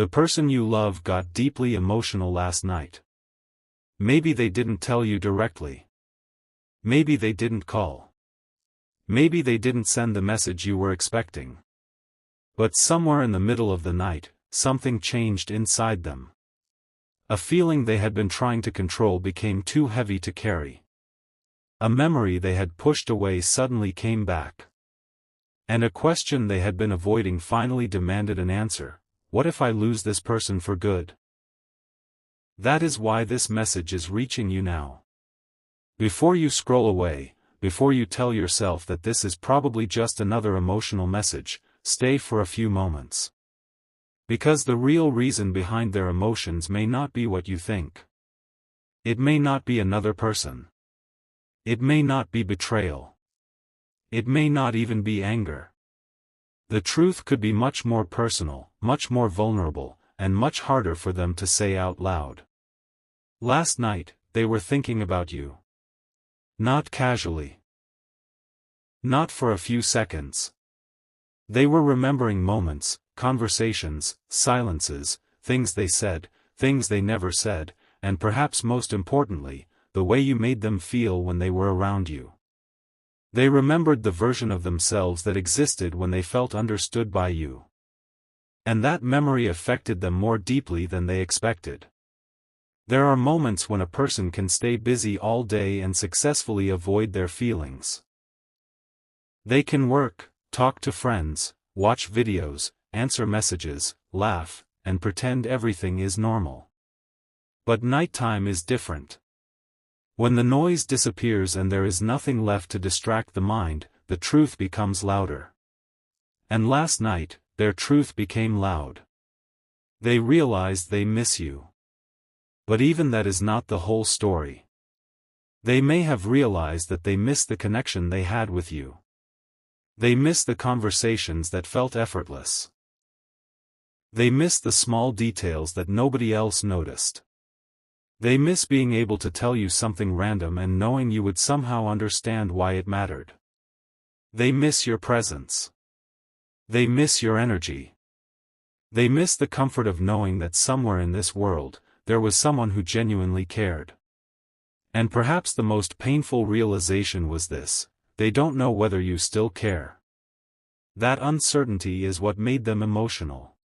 The person you love got deeply emotional last night. Maybe they didn't tell you directly. Maybe they didn't call. Maybe they didn't send the message you were expecting. But somewhere in the middle of the night, something changed inside them. A feeling they had been trying to control became too heavy to carry. A memory they had pushed away suddenly came back. And a question they had been avoiding finally demanded an answer. What if I lose this person for good? That is why this message is reaching you now. Before you scroll away, before you tell yourself that this is probably just another emotional message, stay for a few moments. Because the real reason behind their emotions may not be what you think. It may not be another person. It may not be betrayal. It may not even be anger. The truth could be much more personal, much more vulnerable, and much harder for them to say out loud. Last night, they were thinking about you. Not casually. Not for a few seconds. They were remembering moments, conversations, silences, things they said, things they never said, and perhaps most importantly, the way you made them feel when they were around you. They remembered the version of themselves that existed when they felt understood by you. And that memory affected them more deeply than they expected. There are moments when a person can stay busy all day and successfully avoid their feelings. They can work, talk to friends, watch videos, answer messages, laugh, and pretend everything is normal. But nighttime is different. When the noise disappears and there is nothing left to distract the mind, the truth becomes louder. And last night, their truth became loud. They realized they miss you. But even that is not the whole story. They may have realized that they miss the connection they had with you. They miss the conversations that felt effortless. They miss the small details that nobody else noticed. They miss being able to tell you something random and knowing you would somehow understand why it mattered. They miss your presence. They miss your energy. They miss the comfort of knowing that somewhere in this world, there was someone who genuinely cared. And perhaps the most painful realization was this: they don't know whether you still care. That uncertainty is what made them emotional.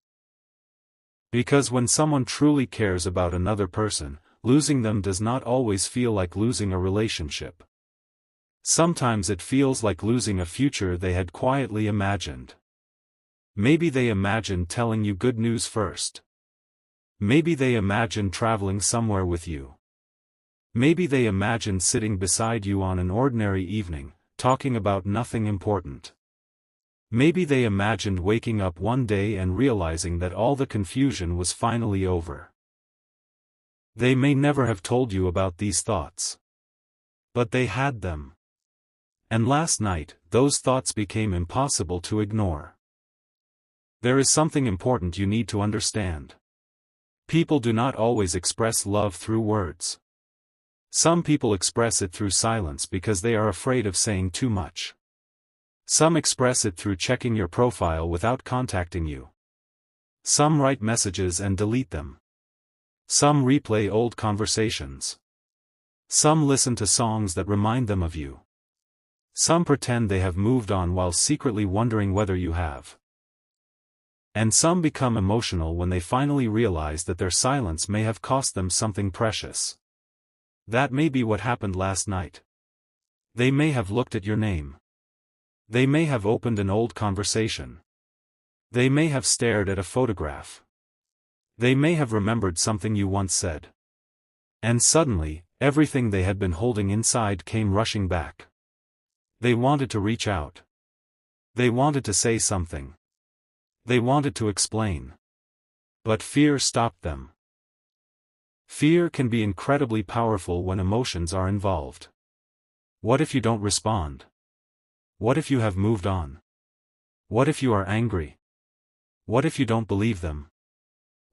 Because when someone truly cares about another person, losing them does not always feel like losing a relationship. Sometimes it feels like losing a future they had quietly imagined. Maybe they imagined telling you good news first. Maybe they imagined traveling somewhere with you. Maybe they imagined sitting beside you on an ordinary evening, talking about nothing important. Maybe they imagined waking up one day and realizing that all the confusion was finally over. They may never have told you about these thoughts. But they had them. And last night, those thoughts became impossible to ignore. There is something important you need to understand. People do not always express love through words. Some people express it through silence because they are afraid of saying too much. Some express it through checking your profile without contacting you. Some write messages and delete them. Some replay old conversations. Some listen to songs that remind them of you. Some pretend they have moved on while secretly wondering whether you have. And some become emotional when they finally realize that their silence may have cost them something precious. That may be what happened last night. They may have looked at your name. They may have opened an old conversation. They may have stared at a photograph. They may have remembered something you once said. And suddenly, everything they had been holding inside came rushing back. They wanted to reach out. They wanted to say something. They wanted to explain. But fear stopped them. Fear can be incredibly powerful when emotions are involved. What if you don't respond? What if you have moved on? What if you are angry? What if you don't believe them?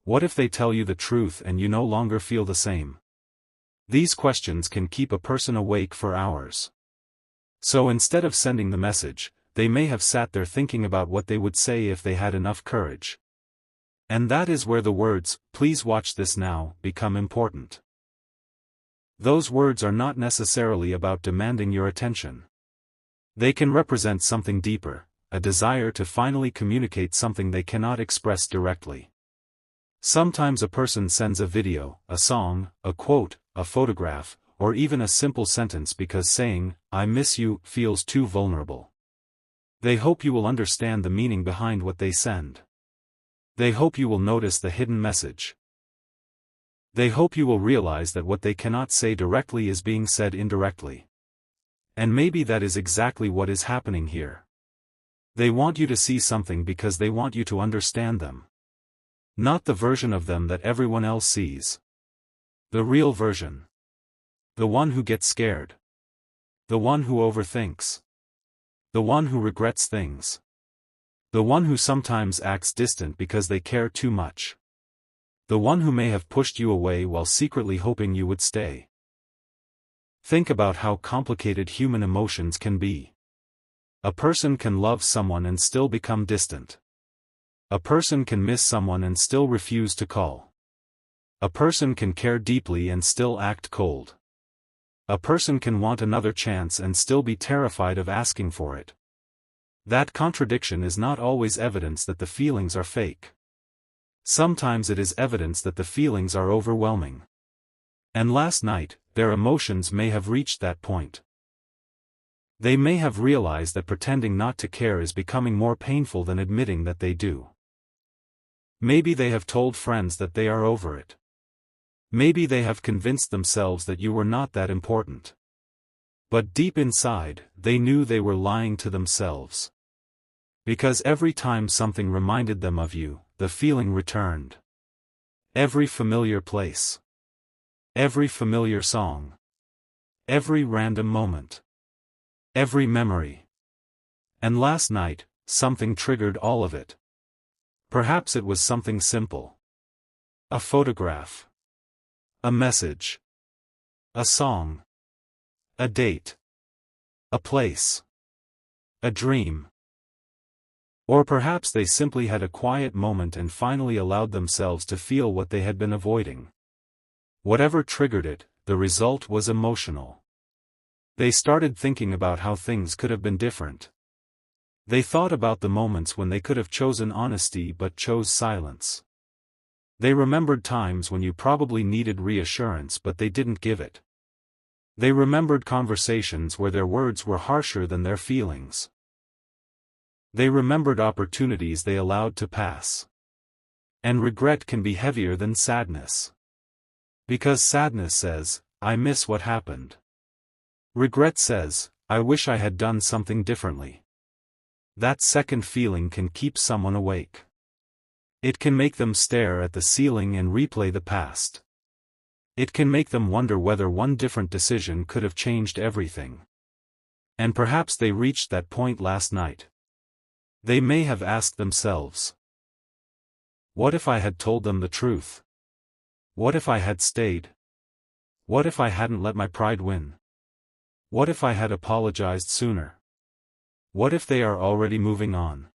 What if they tell you the truth and you no longer feel the same? These questions can keep a person awake for hours. So instead of sending the message, they may have sat there thinking about what they would say if they had enough courage. And that is where the words, "Please watch this now," become important. Those words are not necessarily about demanding your attention. They can represent something deeper, a desire to finally communicate something they cannot express directly. Sometimes a person sends a video, a song, a quote, a photograph, or even a simple sentence because saying, "I miss you," feels too vulnerable. They hope you will understand the meaning behind what they send. They hope you will notice the hidden message. They hope you will realize that what they cannot say directly is being said indirectly. And maybe that is exactly what is happening here. They want you to see something because they want you to understand them. Not the version of them that everyone else sees. The real version. The one who gets scared. The one who overthinks. The one who regrets things. The one who sometimes acts distant because they care too much. The one who may have pushed you away while secretly hoping you would stay. Think about how complicated human emotions can be. A person can love someone and still become distant. A person can miss someone and still refuse to call. A person can care deeply and still act cold. A person can want another chance and still be terrified of asking for it. That contradiction is not always evidence that the feelings are fake. Sometimes it is evidence that the feelings are overwhelming. And last night, their emotions may have reached that point. They may have realized that pretending not to care is becoming more painful than admitting that they do. Maybe they have told friends that they are over it. Maybe they have convinced themselves that you were not that important. But deep inside, they knew they were lying to themselves. Because every time something reminded them of you, the feeling returned. Every familiar place. Every familiar song. Every random moment. Every memory. And last night, something triggered all of it. Perhaps it was something simple. A photograph. A message. A song. A date. A place. A dream. Or perhaps they simply had a quiet moment and finally allowed themselves to feel what they had been avoiding. Whatever triggered it, the result was emotional. They started thinking about how things could have been different. They thought about the moments when they could have chosen honesty but chose silence. They remembered times when you probably needed reassurance but they didn't give it. They remembered conversations where their words were harsher than their feelings. They remembered opportunities they allowed to pass. And regret can be heavier than sadness. Because sadness says, "I miss what happened." Regret says, "I wish I had done something differently." That second feeling can keep someone awake. It can make them stare at the ceiling and replay the past. It can make them wonder whether one different decision could have changed everything. And perhaps they reached that point last night. They may have asked themselves, what if I had told them the truth? What if I had stayed? What if I hadn't let my pride win? What if I had apologized sooner? What if they are already moving on?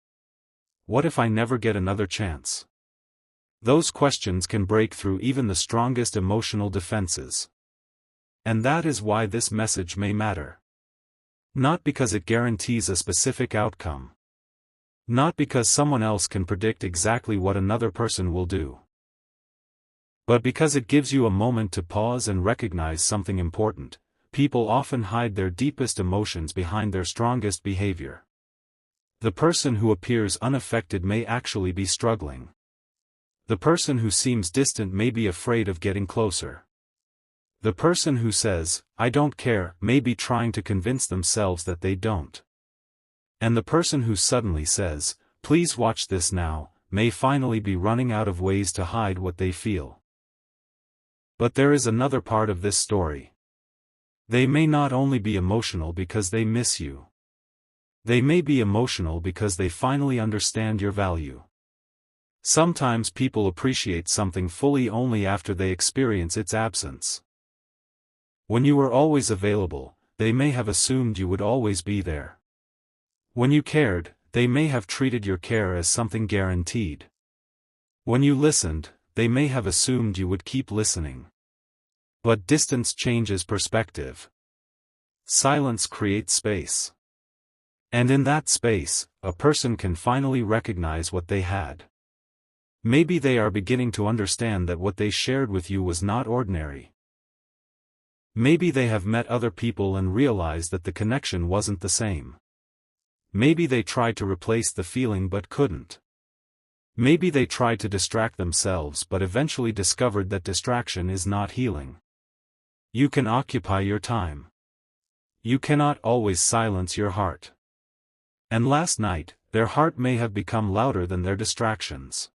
What if I never get another chance? Those questions can break through even the strongest emotional defenses. And that is why this message may matter. Not because it guarantees a specific outcome. Not because someone else can predict exactly what another person will do. But because it gives you a moment to pause and recognize something important. People often hide their deepest emotions behind their strongest behavior. The person who appears unaffected may actually be struggling. The person who seems distant may be afraid of getting closer. The person who says, "I don't care," may be trying to convince themselves that they don't. And the person who suddenly says, "Please watch this now," may finally be running out of ways to hide what they feel. But there is another part of this story. They may not only be emotional because they miss you. They may be emotional because they finally understand your value. Sometimes people appreciate something fully only after they experience its absence. When you were always available, they may have assumed you would always be there. When you cared, they may have treated your care as something guaranteed. When you listened, they may have assumed you would keep listening. But distance changes perspective. Silence creates space. And in that space, a person can finally recognize what they had. Maybe they are beginning to understand that what they shared with you was not ordinary. Maybe they have met other people and realized that the connection wasn't the same. Maybe they tried to replace the feeling but couldn't. Maybe they tried to distract themselves but eventually discovered that distraction is not healing. You can occupy your time. You cannot always silence your heart. And last night, their heart may have become louder than their distractions.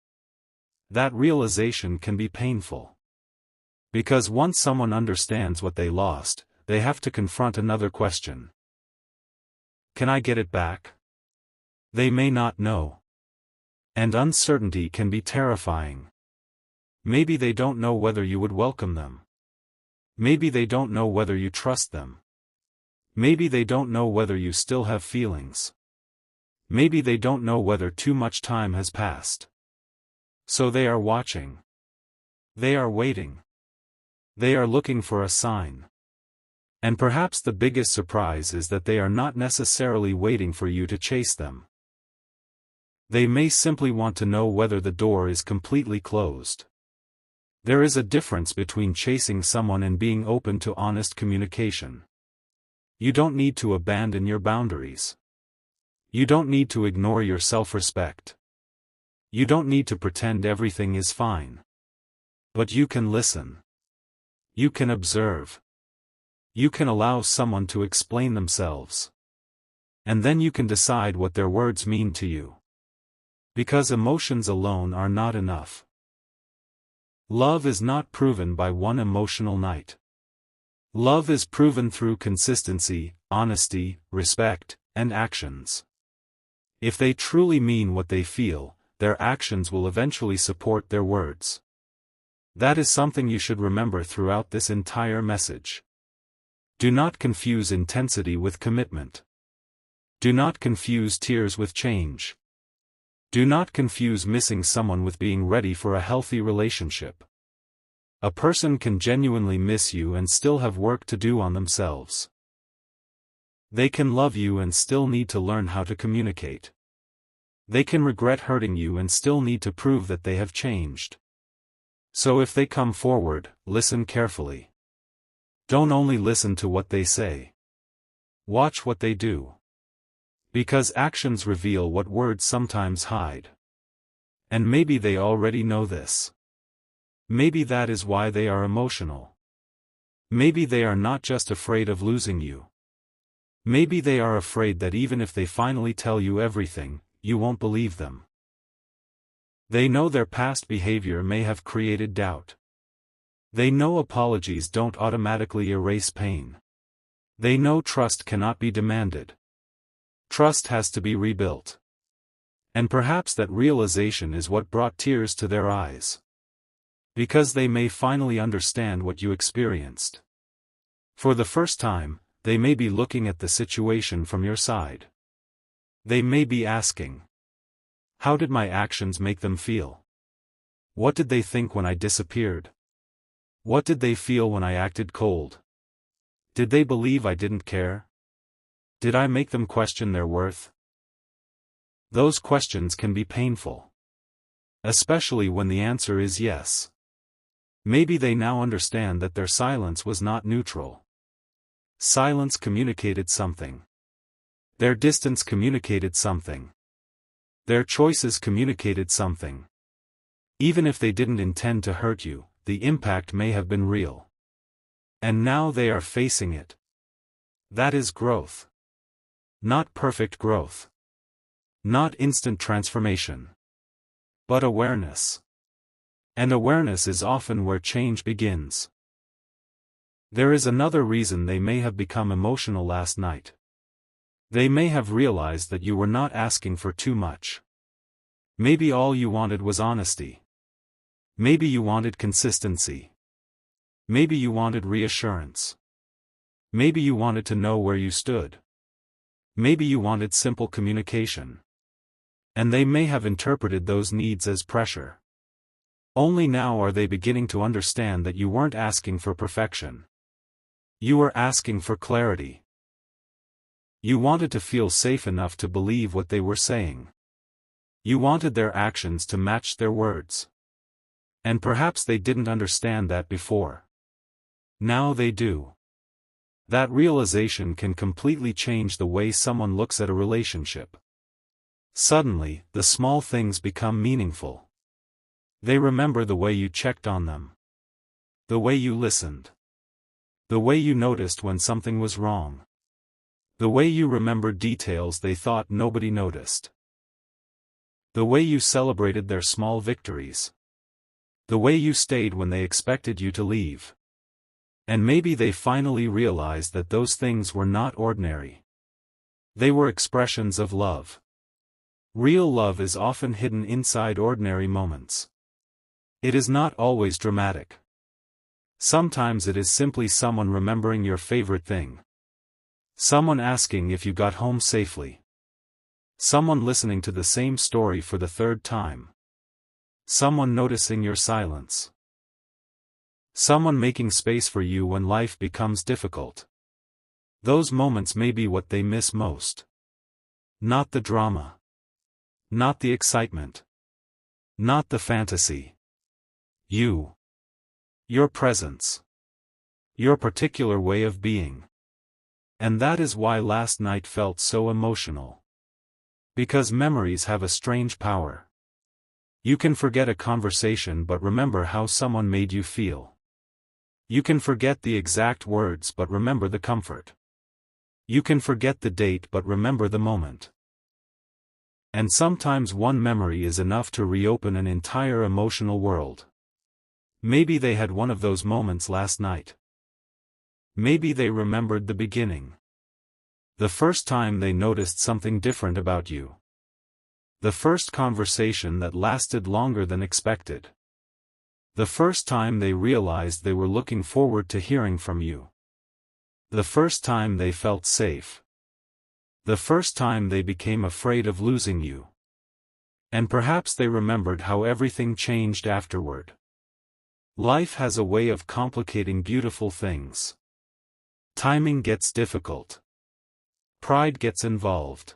That realization can be painful. Because once someone understands what they lost, they have to confront another question. Can I get it back? They may not know. And uncertainty can be terrifying. Maybe they don't know whether you would welcome them. Maybe they don't know whether you trust them. Maybe they don't know whether you still have feelings. Maybe they don't know whether too much time has passed. So they are watching. They are waiting. They are looking for a sign. And perhaps the biggest surprise is that they are not necessarily waiting for you to chase them. They may simply want to know whether the door is completely closed. There is a difference between chasing someone and being open to honest communication. You don't need to abandon your boundaries. You don't need to ignore your self-respect. You don't need to pretend everything is fine. But you can listen. You can observe. You can allow someone to explain themselves. And then you can decide what their words mean to you. Because emotions alone are not enough. Love is not proven by one emotional night. Love is proven through consistency, honesty, respect, and actions. If they truly mean what they feel, their actions will eventually support their words. That is something you should remember throughout this entire message. Do not confuse intensity with commitment. Do not confuse tears with change. Do not confuse missing someone with being ready for a healthy relationship. A person can genuinely miss you and still have work to do on themselves. They can love you and still need to learn how to communicate. They can regret hurting you and still need to prove that they have changed. So if they come forward, listen carefully. Don't only listen to what they say. Watch what they do. Because actions reveal what words sometimes hide. And maybe they already know this. Maybe that is why they are emotional. Maybe they are not just afraid of losing you. Maybe they are afraid that even if they finally tell you everything, you won't believe them. They know their past behavior may have created doubt. They know apologies don't automatically erase pain. They know trust cannot be demanded. Trust has to be rebuilt. And perhaps that realization is what brought tears to their eyes. Because they may finally understand what you experienced. For the first time, they may be looking at the situation from your side. They may be asking, how did my actions make them feel? What did they think when I disappeared? What did they feel when I acted cold? Did they believe I didn't care? Did I make them question their worth? Those questions can be painful. Especially when the answer is yes. Maybe they now understand that their silence was not neutral. Silence communicated something. Their distance communicated something. Their choices communicated something. Even if they didn't intend to hurt you, the impact may have been real. And now they are facing it. That is growth. Not perfect growth. Not instant transformation. But awareness. And awareness is often where change begins. There is another reason they may have become emotional last night. They may have realized that you were not asking for too much. Maybe all you wanted was honesty. Maybe you wanted consistency. Maybe you wanted reassurance. Maybe you wanted to know where you stood. Maybe you wanted simple communication. And they may have interpreted those needs as pressure. Only now are they beginning to understand that you weren't asking for perfection. You were asking for clarity. You wanted to feel safe enough to believe what they were saying. You wanted their actions to match their words. And perhaps they didn't understand that before. Now they do. That realization can completely change the way someone looks at a relationship. Suddenly, the small things become meaningful. They remember the way you checked on them. The way you listened. The way you noticed when something was wrong. The way you remembered details they thought nobody noticed. The way you celebrated their small victories. The way you stayed when they expected you to leave. And maybe they finally realized that those things were not ordinary. They were expressions of love. Real love is often hidden inside ordinary moments. It is not always dramatic. Sometimes it is simply someone remembering your favorite thing. Someone asking if you got home safely. Someone listening to the same story for the third time. Someone noticing your silence. Someone making space for you when life becomes difficult. Those moments may be what they miss most. Not the drama. Not the excitement. Not the fantasy. You. Your presence. Your particular way of being. And that is why last night felt so emotional. Because memories have a strange power. You can forget a conversation but remember how someone made you feel. You can forget the exact words but remember the comfort. You can forget the date but remember the moment. And sometimes one memory is enough to reopen an entire emotional world. Maybe they had one of those moments last night. Maybe they remembered the beginning. The first time they noticed something different about you. The first conversation that lasted longer than expected. The first time they realized they were looking forward to hearing from you. The first time they felt safe. The first time they became afraid of losing you. And perhaps they remembered how everything changed afterward. Life has a way of complicating beautiful things. Timing gets difficult. Pride gets involved.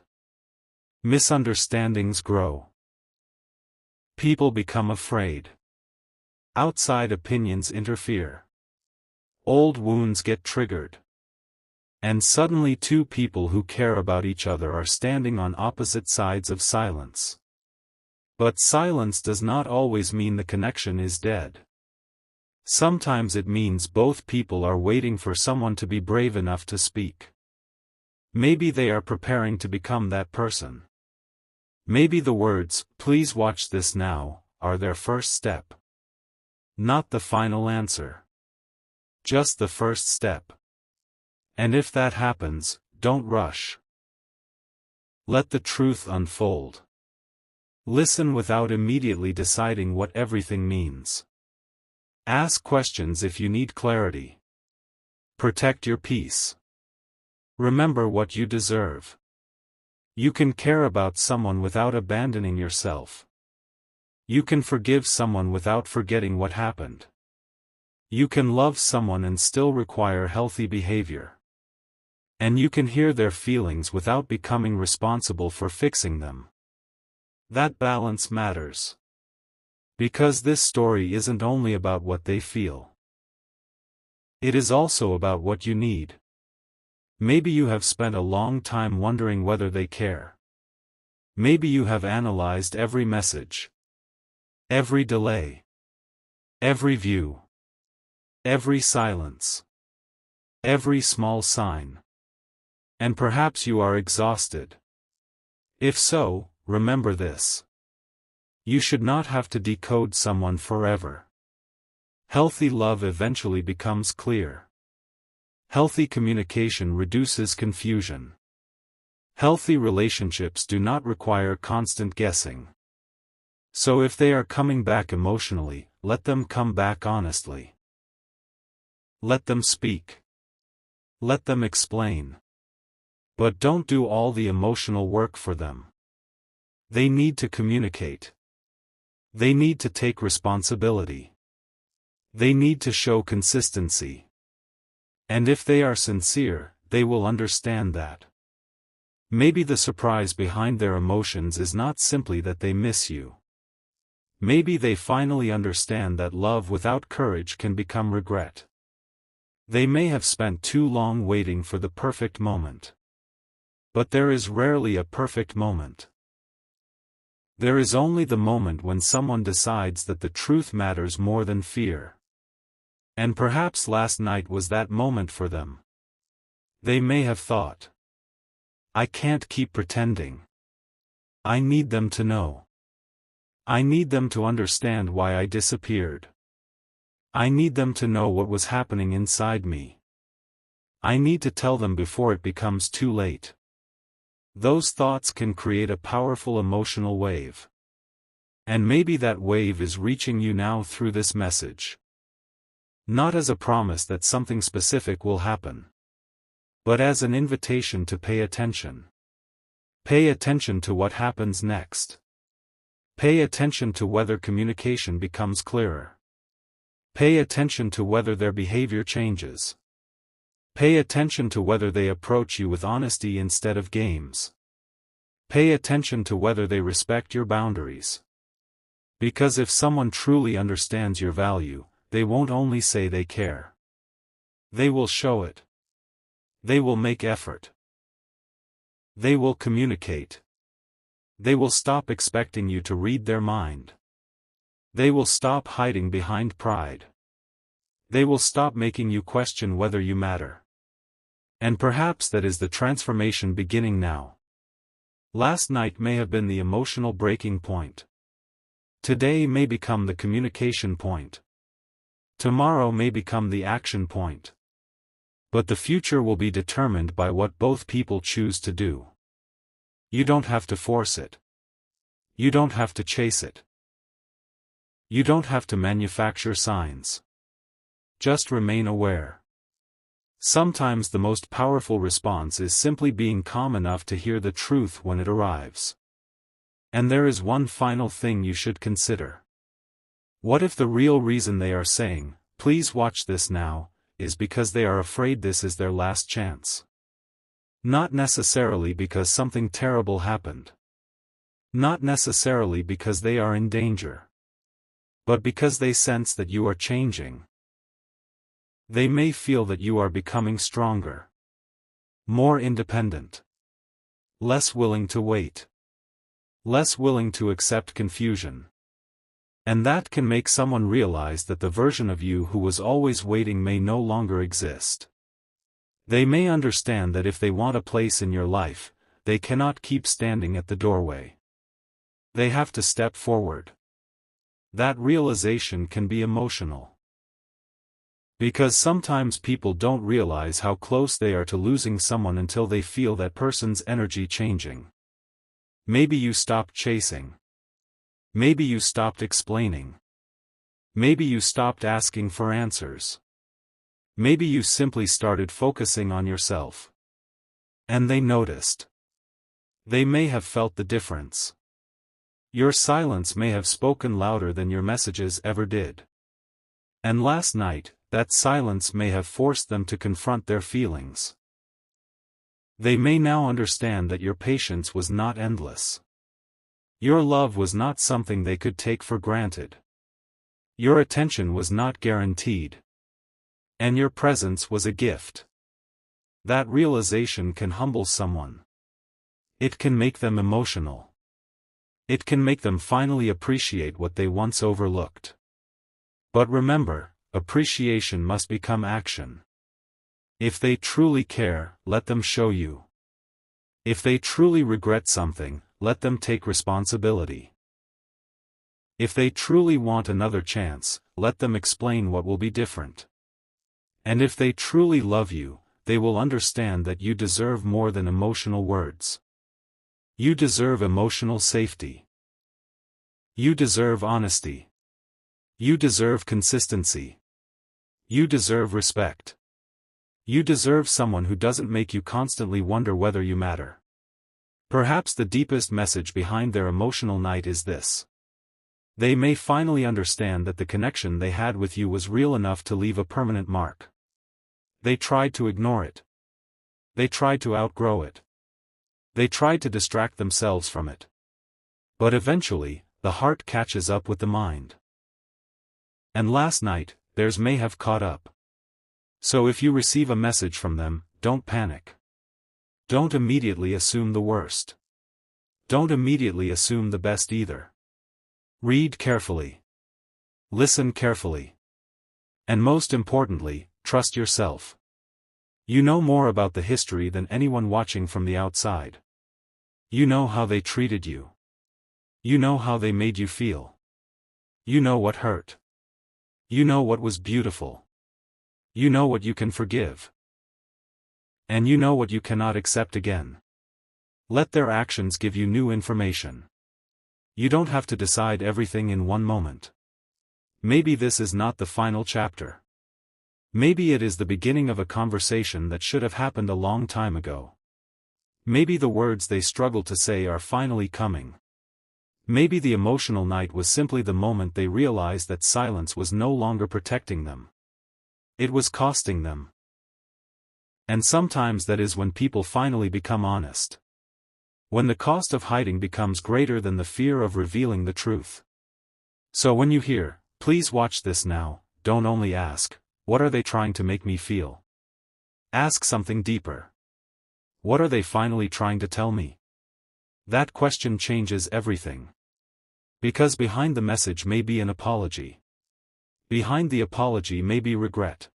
Misunderstandings grow. People become afraid. Outside opinions interfere. Old wounds get triggered. And suddenly two people who care about each other are standing on opposite sides of silence. But silence does not always mean the connection is dead. Sometimes it means both people are waiting for someone to be brave enough to speak. Maybe they are preparing to become that person. Maybe the words, "Please watch this now," are their first step. Not the final answer. Just the first step. And if that happens, don't rush. Let the truth unfold. Listen without immediately deciding what everything means. Ask questions if you need clarity. Protect your peace. Remember what you deserve. You can care about someone without abandoning yourself. You can forgive someone without forgetting what happened. You can love someone and still require healthy behavior. And you can hear their feelings without becoming responsible for fixing them. That balance matters. Because this story isn't only about what they feel. It is also about what you need. Maybe you have spent a long time wondering whether they care. Maybe you have analyzed every message. Every delay. Every view. Every silence. Every small sign. And perhaps you are exhausted. If so, remember this. You should not have to decode someone forever. Healthy love eventually becomes clear. Healthy communication reduces confusion. Healthy relationships do not require constant guessing. So if they are coming back emotionally, let them come back honestly. Let them speak. Let them explain. But don't do all the emotional work for them. They need to communicate. They need to take responsibility. They need to show consistency. And if they are sincere, they will understand that. Maybe the surprise behind their emotions is not simply that they miss you. Maybe they finally understand that love without courage can become regret. They may have spent too long waiting for the perfect moment. But there is rarely a perfect moment. There is only the moment when someone decides that the truth matters more than fear. And perhaps last night was that moment for them. They may have thought, I can't keep pretending. I need them to know. I need them to understand why I disappeared. I need them to know what was happening inside me. I need to tell them before it becomes too late. Those thoughts can create a powerful emotional wave. And maybe that wave is reaching you now through this message. Not as a promise that something specific will happen, but as an invitation to pay attention. Pay attention to what happens next. Pay attention to whether communication becomes clearer. Pay attention to whether their behavior changes. Pay attention to whether they approach you with honesty instead of games. Pay attention to whether they respect your boundaries. Because if someone truly understands your value, they won't only say they care. They will show it. They will make effort. They will communicate. They will stop expecting you to read their mind. They will stop hiding behind pride. They will stop making you question whether you matter. And perhaps that is the transformation beginning now. Last night may have been the emotional breaking point. Today may become the communication point. Tomorrow may become the action point. But the future will be determined by what both people choose to do. You don't have to force it. You don't have to chase it. You don't have to manufacture signs. Just remain aware. Sometimes the most powerful response is simply being calm enough to hear the truth when it arrives. And there is one final thing you should consider. What if the real reason they are saying, "Please watch this now," is because they are afraid this is their last chance? Not necessarily because something terrible happened. Not necessarily because they are in danger. But because they sense that you are changing. They may feel that you are becoming stronger. More independent. Less willing to wait. Less willing to accept confusion. And that can make someone realize that the version of you who was always waiting may no longer exist. They may understand that if they want a place in your life, they cannot keep standing at the doorway. They have to step forward. That realization can be emotional. Because sometimes people don't realize how close they are to losing someone until they feel that person's energy changing. Maybe you stopped chasing. Maybe you stopped explaining. Maybe you stopped asking for answers. Maybe you simply started focusing on yourself. And they noticed. They may have felt the difference. Your silence may have spoken louder than your messages ever did. And last night, that silence may have forced them to confront their feelings. They may now understand that your patience was not endless. Your love was not something they could take for granted. Your attention was not guaranteed. And your presence was a gift. That realization can humble someone. It can make them emotional. It can make them finally appreciate what they once overlooked. But remember, appreciation must become action. If they truly care, let them show you. If they truly regret something, let them take responsibility. If they truly want another chance, let them explain what will be different. And if they truly love you, they will understand that you deserve more than emotional words. You deserve emotional safety. You deserve honesty. You deserve consistency. You deserve respect. You deserve someone who doesn't make you constantly wonder whether you matter. Perhaps the deepest message behind their emotional night is this. They may finally understand that the connection they had with you was real enough to leave a permanent mark. They tried to ignore it. They tried to outgrow it. They tried to distract themselves from it. But eventually, the heart catches up with the mind. And last night, theirs may have caught up. So if you receive a message from them, don't panic. Don't immediately assume the worst. Don't immediately assume the best either. Read carefully. Listen carefully. And most importantly, trust yourself. You know more about the history than anyone watching from the outside. You know how they treated you. You know how they made you feel. You know what hurt. You know what was beautiful. You know what you can forgive. And you know what you cannot accept again. Let their actions give you new information. You don't have to decide everything in one moment. Maybe this is not the final chapter. Maybe it is the beginning of a conversation that should have happened a long time ago. Maybe the words they struggle to say are finally coming. Maybe the emotional night was simply the moment they realized that silence was no longer protecting them. It was costing them. And sometimes that is when people finally become honest. When the cost of hiding becomes greater than the fear of revealing the truth. So when you hear, "Please watch this now," don't only ask, "What are they trying to make me feel?" Ask something deeper. What are they finally trying to tell me? That question changes everything. Because behind the message may be an apology. Behind the apology may be regret.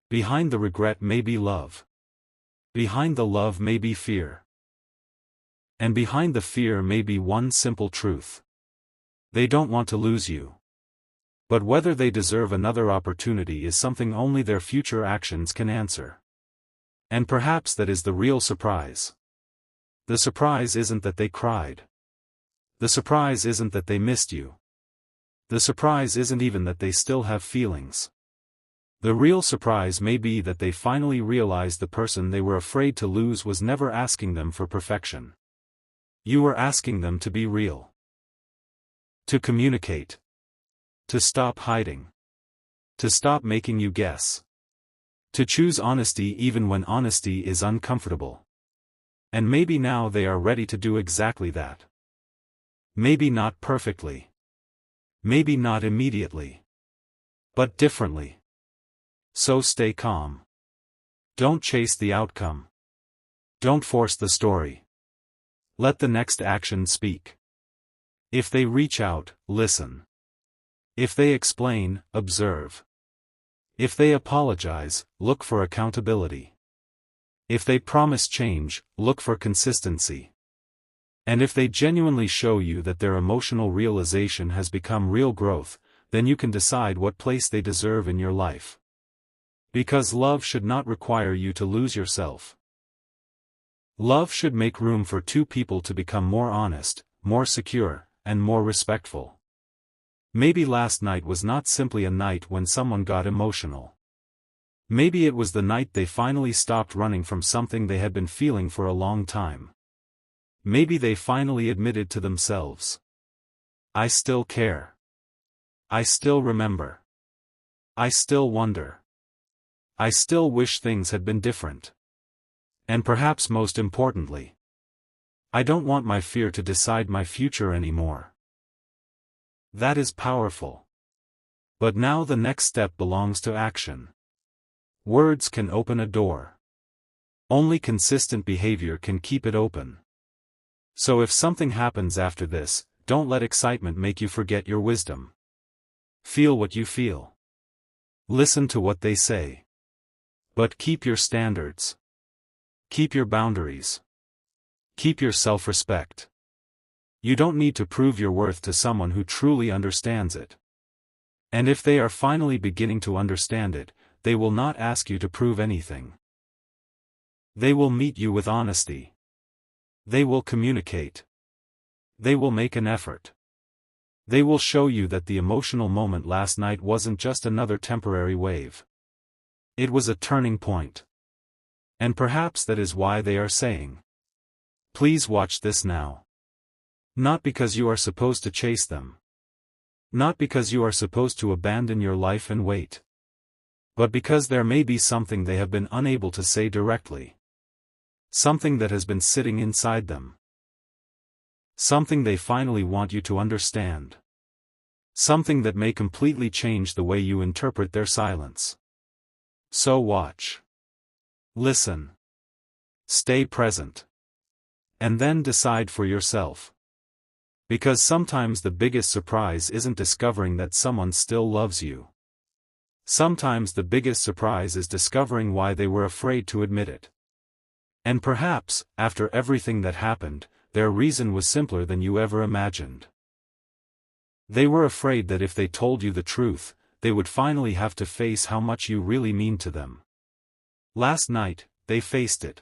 Behind the regret may be love. Behind the love may be fear. And behind the fear may be one simple truth. They don't want to lose you. But whether they deserve another opportunity is something only their future actions can answer. And perhaps that is the real surprise. The surprise isn't that they cried. The surprise isn't that they missed you. The surprise isn't even that they still have feelings. The real surprise may be that they finally realized the person they were afraid to lose was never asking them for perfection. You were asking them to be real. To communicate. To stop hiding. To stop making you guess. To choose honesty even when honesty is uncomfortable. And maybe now they are ready to do exactly that. Maybe not perfectly. Maybe not immediately. But differently. So stay calm. Don't chase the outcome. Don't force the story. Let the next action speak. If they reach out, listen. If they explain, observe. If they apologize, look for accountability. If they promise change, look for consistency. And if they genuinely show you that their emotional realization has become real growth, then you can decide what place they deserve in your life. Because love should not require you to lose yourself. Love should make room for two people to become more honest, more secure, and more respectful. Maybe last night was not simply a night when someone got emotional. Maybe it was the night they finally stopped running from something they had been feeling for a long time. Maybe they finally admitted to themselves, "I still care. I still remember. I still wonder. I still wish things had been different. And perhaps most importantly, I don't want my fear to decide my future anymore." That is powerful. But now the next step belongs to action. Words can open a door. Only consistent behavior can keep it open. So if something happens after this, don't let excitement make you forget your wisdom. Feel what you feel. Listen to what they say. But keep your standards. Keep your boundaries. Keep your self-respect. You don't need to prove your worth to someone who truly understands it. And if they are finally beginning to understand it, they will not ask you to prove anything. They will meet you with honesty. They will communicate. They will make an effort. They will show you that the emotional moment last night wasn't just another temporary wave. It was a turning point. And perhaps that is why they are saying, "Please watch this now." Not because you are supposed to chase them. Not because you are supposed to abandon your life and wait. But because there may be something they have been unable to say directly. Something that has been sitting inside them. Something they finally want you to understand. Something that may completely change the way you interpret their silence. So watch. Listen. Stay present. And then decide for yourself. Because sometimes the biggest surprise isn't discovering that someone still loves you. Sometimes the biggest surprise is discovering why they were afraid to admit it. And perhaps, after everything that happened, their reason was simpler than you ever imagined. They were afraid that if they told you the truth, they would finally have to face how much you really mean to them. Last night, they faced it.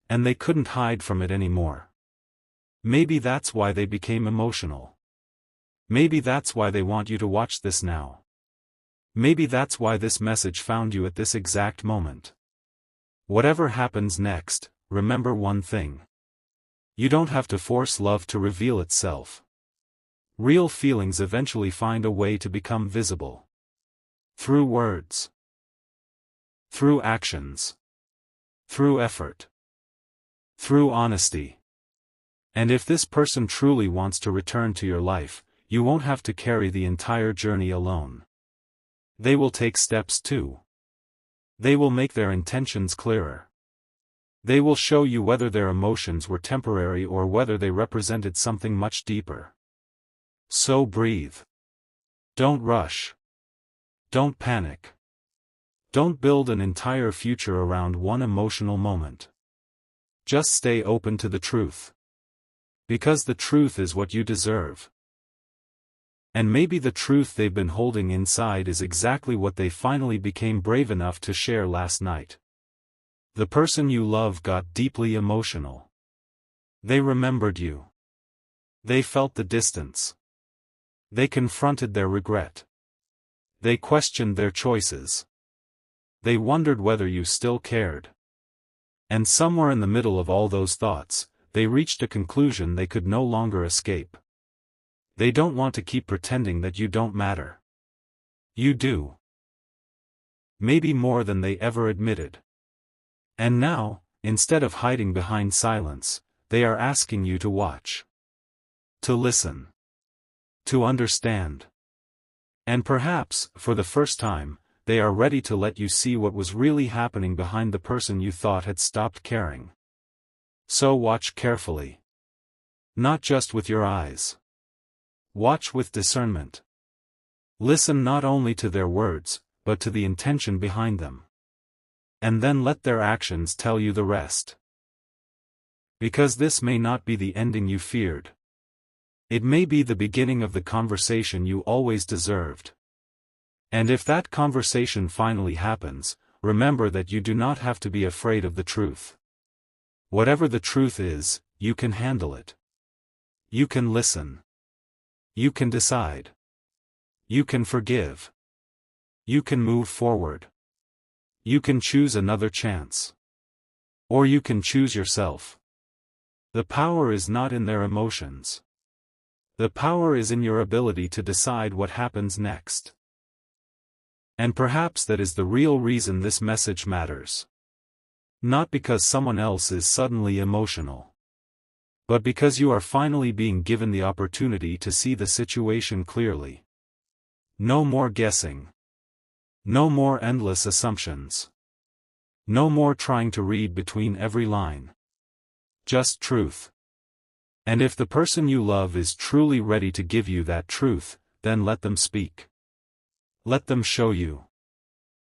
And they couldn't hide from it anymore. Maybe that's why they became emotional. Maybe that's why they want you to watch this now. Maybe that's why this message found you at this exact moment. Whatever happens next, remember one thing. You don't have to force love to reveal itself. Real feelings eventually find a way to become visible. Through words. Through actions. Through effort. Through honesty. And if this person truly wants to return to your life, you won't have to carry the entire journey alone. They will take steps too. They will make their intentions clearer. They will show you whether their emotions were temporary or whether they represented something much deeper. So breathe. Don't rush. Don't panic. Don't build an entire future around one emotional moment. Just stay open to the truth. Because the truth is what you deserve. And maybe the truth they've been holding inside is exactly what they finally became brave enough to share last night. The person you love got deeply emotional. They remembered you. They felt the distance. They confronted their regret. They questioned their choices. They wondered whether you still cared. And somewhere in the middle of all those thoughts, they reached a conclusion they could no longer escape. They don't want to keep pretending that you don't matter. You do. Maybe more than they ever admitted. And now, instead of hiding behind silence, they are asking you to watch. To listen. To understand. And perhaps, for the first time, they are ready to let you see what was really happening behind the person you thought had stopped caring. So watch carefully. Not just with your eyes. Watch with discernment. Listen not only to their words, but to the intention behind them. And then let their actions tell you the rest. Because this may not be the ending you feared. It may be the beginning of the conversation you always deserved. And if that conversation finally happens, remember that you do not have to be afraid of the truth. Whatever the truth is, you can handle it. You can listen. You can decide. You can forgive. You can move forward. You can choose another chance. Or you can choose yourself. The power is not in their emotions. The power is in your ability to decide what happens next. And perhaps that is the real reason this message matters. Not because someone else is suddenly emotional. But because you are finally being given the opportunity to see the situation clearly. No more guessing. No more endless assumptions. No more trying to read between every line. Just truth. And if the person you love is truly ready to give you that truth, then let them speak. Let them show you.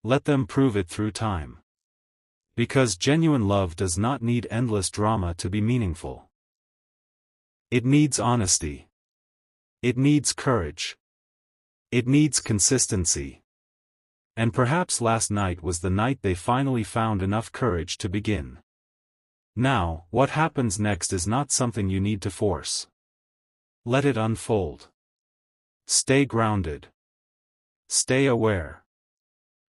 Let them prove it through time. Because genuine love does not need endless drama to be meaningful. It needs honesty. It needs courage. It needs consistency. And perhaps last night was the night they finally found enough courage to begin. Now, what happens next is not something you need to force. Let it unfold. Stay grounded. Stay aware.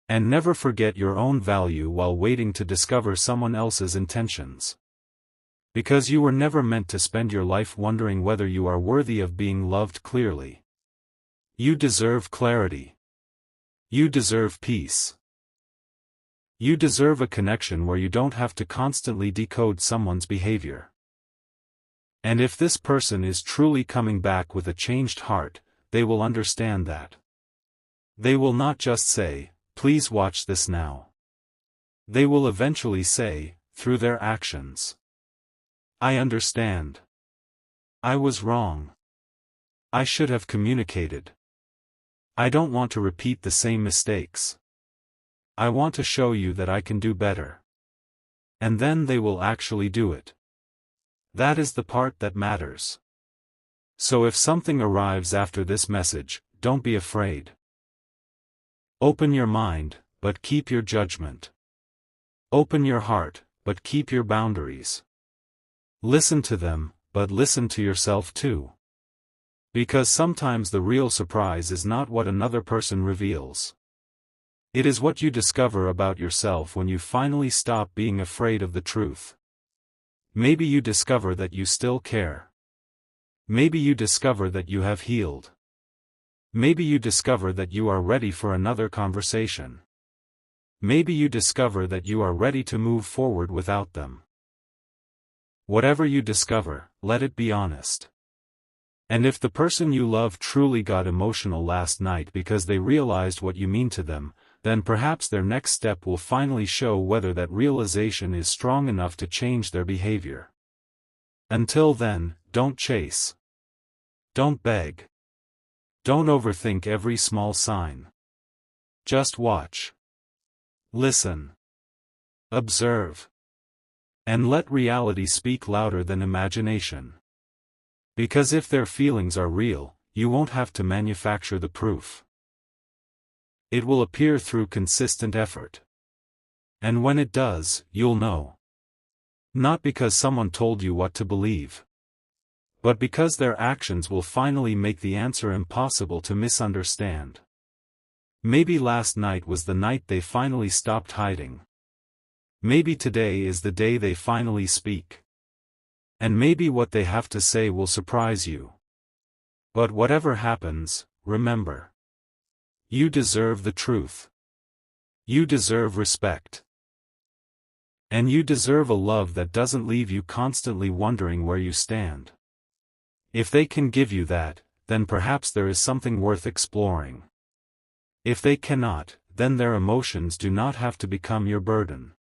And never forget your own value while waiting to discover someone else's intentions. Because you were never meant to spend your life wondering whether you are worthy of being loved clearly. You deserve clarity. You deserve peace. You deserve a connection where you don't have to constantly decode someone's behavior. And if this person is truly coming back with a changed heart, they will understand that. They will not just say, "Please watch this now." They will eventually say, through their actions, "I understand. I was wrong. I should have communicated. I don't want to repeat the same mistakes. I want to show you that I can do better." And then they will actually do it. That is the part that matters. So if something arrives after this message, don't be afraid. Open your mind, but keep your judgment. Open your heart, but keep your boundaries. Listen to them, but listen to yourself too. Because sometimes the real surprise is not what another person reveals. It is what you discover about yourself when you finally stop being afraid of the truth. Maybe you discover that you still care. Maybe you discover that you have healed. Maybe you discover that you are ready for another conversation. Maybe you discover that you are ready to move forward without them. Whatever you discover, let it be honest. And if the person you love truly got emotional last night because they realized what you mean to them, then perhaps their next step will finally show whether that realization is strong enough to change their behavior. Until then, don't chase. Don't beg. Don't overthink every small sign. Just watch. Listen. Observe. And let reality speak louder than imagination. Because if their feelings are real, you won't have to manufacture the proof. It will appear through consistent effort. And when it does, you'll know. Not because someone told you what to believe, but because their actions will finally make the answer impossible to misunderstand. Maybe last night was the night they finally stopped hiding. Maybe today is the day they finally speak. And maybe what they have to say will surprise you. But whatever happens, remember. You deserve the truth. You deserve respect. And you deserve a love that doesn't leave you constantly wondering where you stand. If they can give you that, then perhaps there is something worth exploring. If they cannot, then their emotions do not have to become your burden.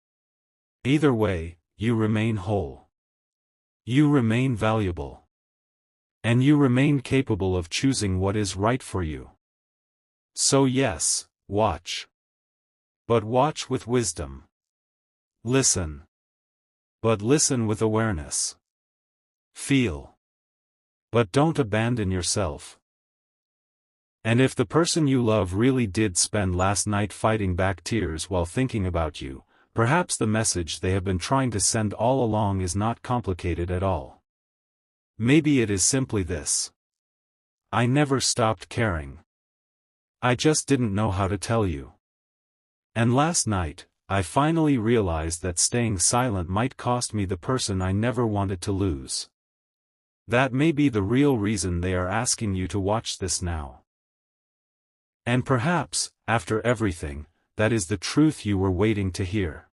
Either way, you remain whole. You remain valuable. And you remain capable of choosing what is right for you. So yes, watch. But watch with wisdom. Listen. But listen with awareness. Feel. But don't abandon yourself. And if the person you love really did spend last night fighting back tears while thinking about you, perhaps the message they have been trying to send all along is not complicated at all. Maybe it is simply this: I never stopped caring. I just didn't know how to tell you. And last night, I finally realized that staying silent might cost me the person I never wanted to lose. That may be the real reason they are asking you to watch this now. And perhaps, after everything, that is the truth you were waiting to hear.